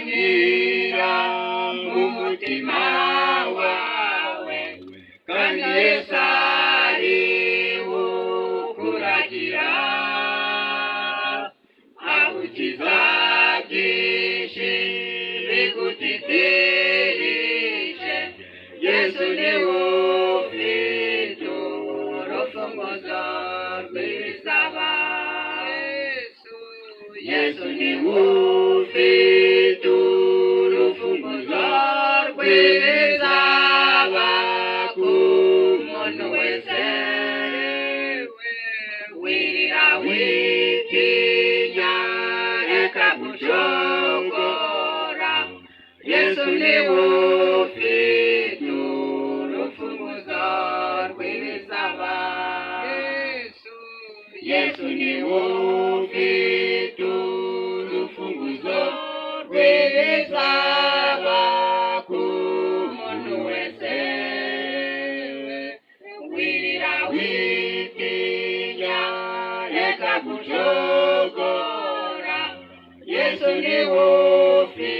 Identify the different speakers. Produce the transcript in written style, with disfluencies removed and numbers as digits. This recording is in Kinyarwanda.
Speaker 1: gusangira mu mutima wawe kandi Yesu ari ukuragira agukiza byinshi bigutitirishe Yesu ni ufite urufunguzo rw'ibisaba Yesu ni ufite urufunguzo rw'ibisaba ku muntu wese wirira witinya reka gucogora Yesu ni ufite urufunguzo rw'ibisaba Yesu ni ufite urufunguzo rw'ibisaba ku muntu wese wirira witinya reka gucogora Yesu ni ufite